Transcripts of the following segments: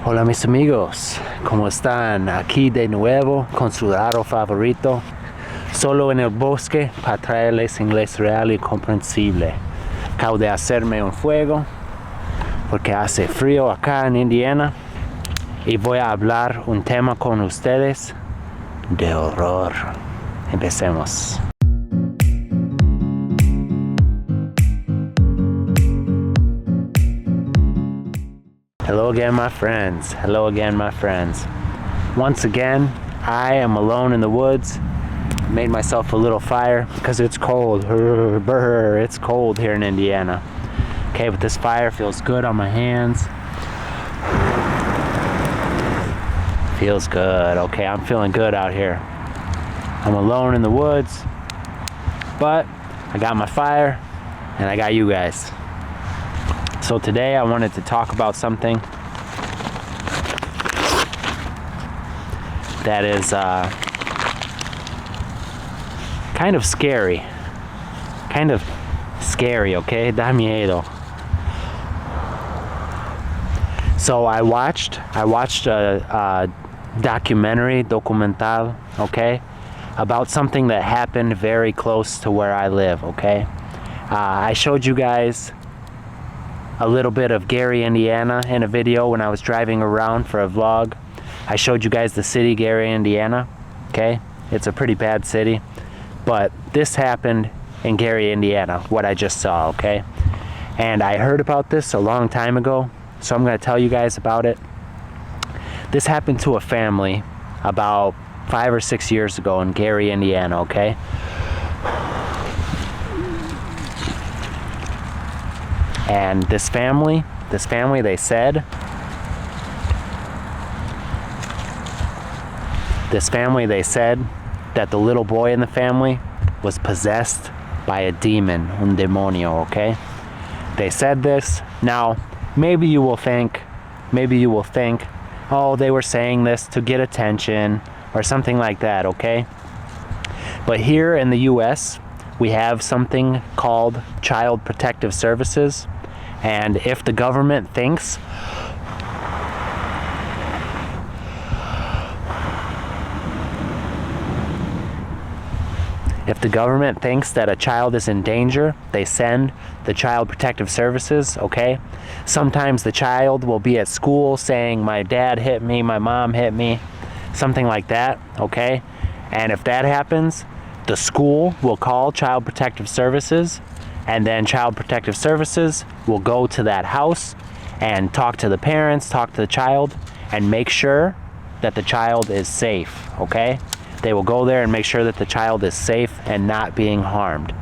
Hola mis amigos, ¿cómo están? Aquí de nuevo con su raro favorito, solo en el bosque para traerles inglés real y comprensible. Acabo de hacerme un fuego porque hace frío acá en Indiana y voy a hablar un tema con ustedes de horror. Empecemos. Hello again, my friends. Hello again, my friends. Once again, I am alone in the woods. Made myself a little fire because it's cold. It's cold here in Indiana. Okay, but this fire feels good on my hands. Feels good. Okay, I'm feeling good out here. I'm alone in the woods, but I got my fire and I got you guys. So today I wanted to talk about something that is kind of scary. Okay? Da miedo. So I watched a documental, okay, about something that happened very close to where I live, okay? I showed you guys a little bit of Gary, Indiana in a video when I was driving around for a vlog. I showed you guys the city, Gary, Indiana, okay? It's a pretty bad city, but this happened in Gary, Indiana, what I just saw, okay? And I heard about this a long time ago, so I'm gonna tell you guys about it. This happened to a family about 5 or 6 years ago in Gary, Indiana, okay? And this family, they said that the little boy in the family was possessed by a demon, un demonio, okay? They said this. Now, maybe you will think, oh, they were saying this to get attention or something like that, okay? But here in the US, we have something called Child Protective Services. And if the government thinks that a child is in danger, they send the Child Protective Services, okay? Sometimes the child will be at school saying, my dad hit me, my mom hit me, something like that, okay? And if that happens, the school will call Child Protective Services, and then Child Protective Services will go to that house and talk to the parents, talk to the child, and make sure that the child is safe, okay? They will go there and make sure that the child is safe and not being harmed.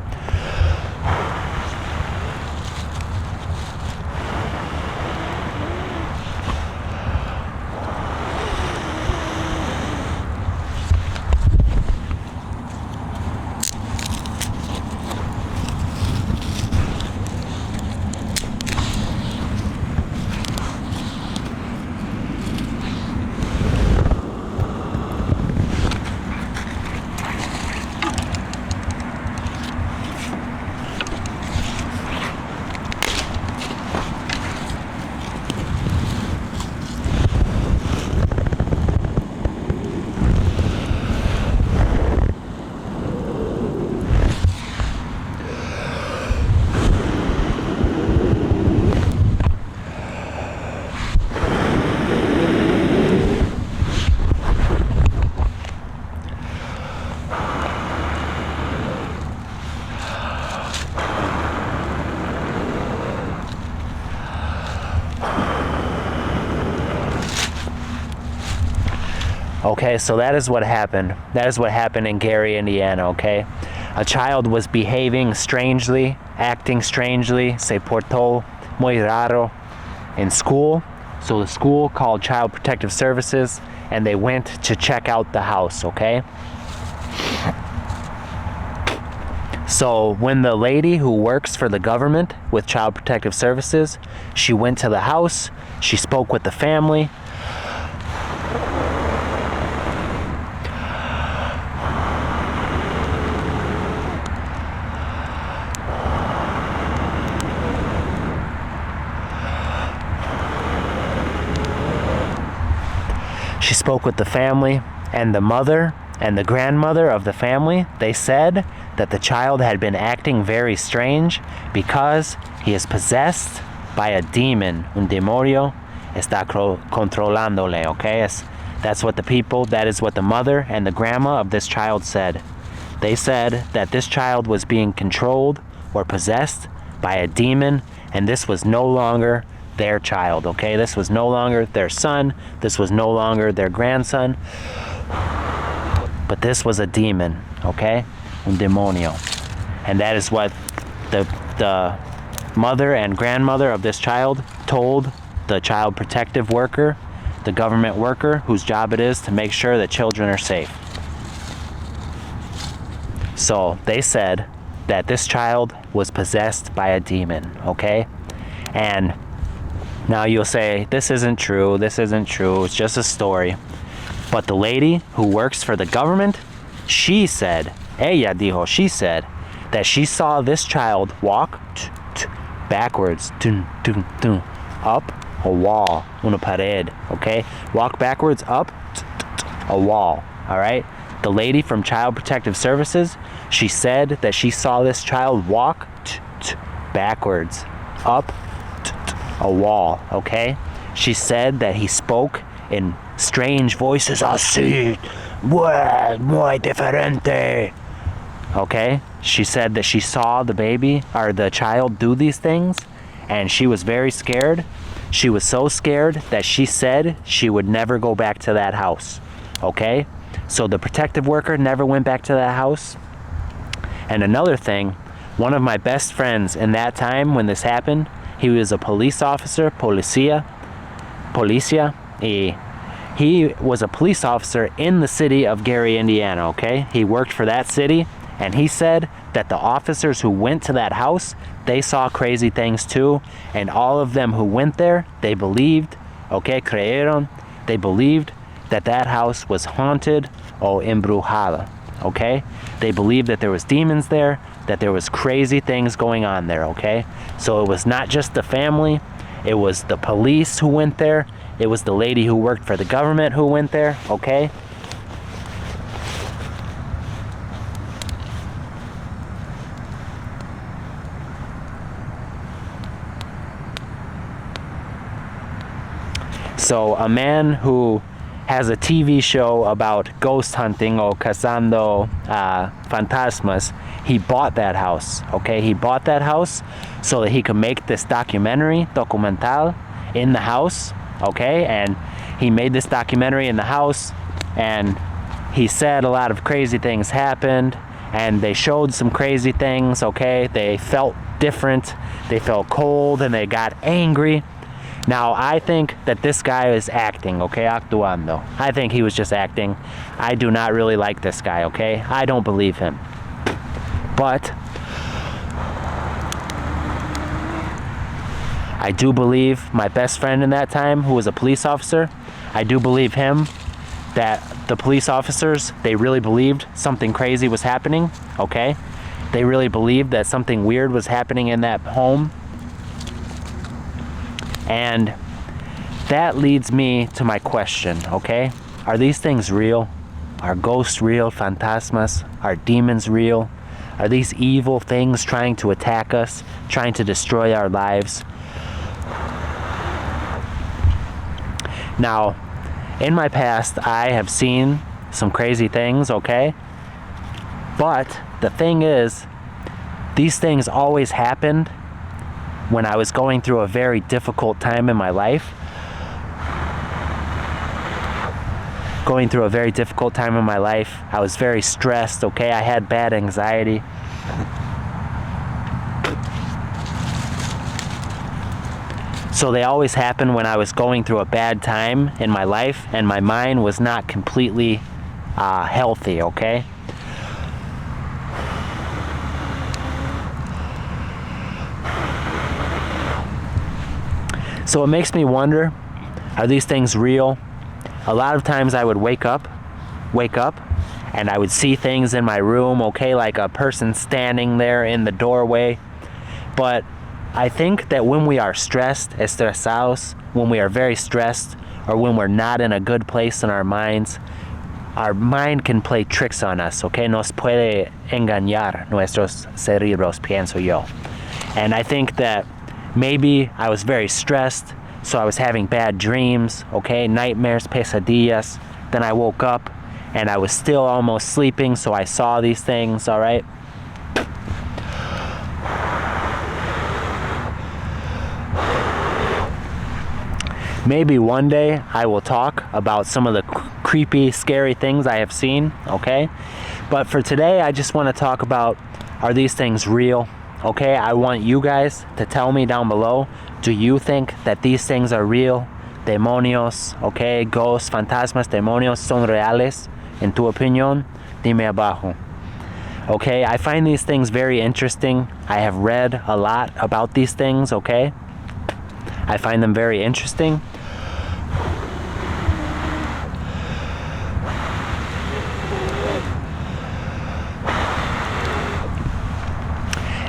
Okay, so that is what happened. That is what happened in Gary, Indiana, okay? A child was behaving strangely, acting strangely, se portó muy raro in school. So the school called Child Protective Services and they went to check out the house, okay? So when the lady who works for the government with Child Protective Services, she went to the house, she spoke with the family. She spoke with the family, and the mother and the grandmother of the family. They said that the child had been acting very strange because he is possessed by a demon. Un demonio está controlándole, okay? That is what the mother and the grandma of this child said. They said that this child was being controlled or possessed by a demon, and this was no longer their child, okay? This was no longer their son. This was no longer their grandson. But this was a demon, okay? Un demonio. And that is what the mother and grandmother of this child told the child protective worker, the government worker whose job it is to make sure that children are safe. So they said that this child was possessed by a demon, okay? And now you'll say, this isn't true, it's just a story. But the lady who works for the government, she said that she saw this child walk backwards, up a wall, una pared, okay? Walk backwards up a wall, all right? The lady from Child Protective Services, she said that she saw this child walk backwards up a wall, okay? She said that he spoke in strange voices, así, muy diferente, okay? She said that she saw the baby, or the child, do these things, and she was very scared. She was so scared that she said she would never go back to that house, okay? So the protective worker never went back to that house. And another thing, one of my best friends in that time when this happened, he was a police officer, policia, he was a police officer in the city of Gary, Indiana, okay? He worked for that city, and he said that the officers who went to that house, they saw crazy things too, and all of them who went there, they believed, okay, creyeron, they believed that that house was haunted or embrujada, okay? They believed that there was demons there, that there was crazy things going on there, okay? So it was not just the family, it was the police who went there, it was the lady who worked for the government who went there, okay? So a man who has a TV show about ghost hunting or cazando fantasmas, he bought that house, okay? He bought that house so that he could make this documental in the house, okay? And he made this documentary in the house, and he said a lot of crazy things happened, and they showed some crazy things, okay? They felt different, they felt cold, and they got angry. Now, I think that this guy is acting, okay? Actuando. I think he was just acting. I do not really like this guy, okay? I don't believe him. But I do believe my best friend in that time, who was a police officer, I do believe him that the police officers, they really believed something crazy was happening, okay? They really believed that something weird was happening in that home. And that leads me to my question, okay? Are these things real? Are ghosts real? Fantasmas? Are demons real? Are these evil things trying to attack us, trying to destroy our lives? Now, in my past, I have seen some crazy things, okay? But the thing is, these things always happened when I was going through a very difficult time in my life. I was very stressed, okay? I had bad anxiety. So they always happened when I was going through a bad time in my life and my mind was not completely healthy, okay? So it makes me wonder, are these things real? A lot of times I would wake up, and I would see things in my room, okay, like a person standing there in the doorway. But I think that when we are stressed, estresados, when we are very stressed, or when we're not in a good place in our minds, our mind can play tricks on us, okay? Nos puede engañar nuestros cerebros, pienso yo. And I think that maybe I was very stressed, so I was having bad dreams, okay? Nightmares, pesadillas. Then I woke up and I was still almost sleeping, so I saw these things, all right? Maybe one day I will talk about some of the creepy, scary things I have seen, okay? But for today, I just want to talk about, are these things real? Okay, I want you guys to tell me down below, do you think that these things are real? Demonios, okay, ghosts, fantasmas, demonios son reales? En tu opinión, dime abajo. Okay, I find these things very interesting. I have read a lot about these things, okay? I find them very interesting.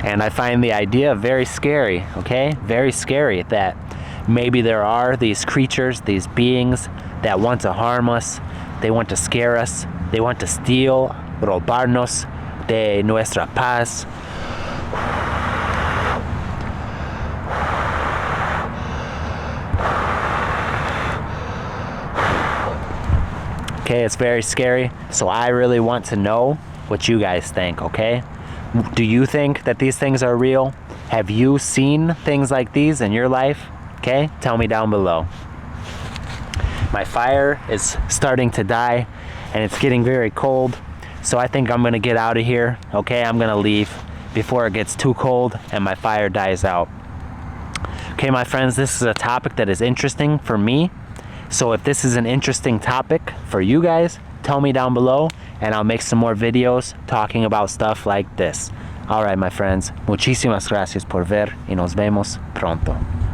And I find the idea very scary, okay? Very scary that maybe there are these creatures, these beings that want to harm us. They want to scare us. They want to steal, robarnos de nuestra paz. Okay, it's very scary. So I really want to know what you guys think, okay? Do you think that these things are real? Have you seen things like these in your life? Okay, tell me down below. My fire is starting to die and it's getting very cold. So I think I'm gonna get out of here, okay? I'm gonna leave before it gets too cold and my fire dies out. Okay, my friends, this is a topic that is interesting for me. So if this is an interesting topic for you guys, tell me down below and I'll make some more videos talking about stuff like this. Alright, my friends, muchísimas gracias por ver y nos vemos pronto.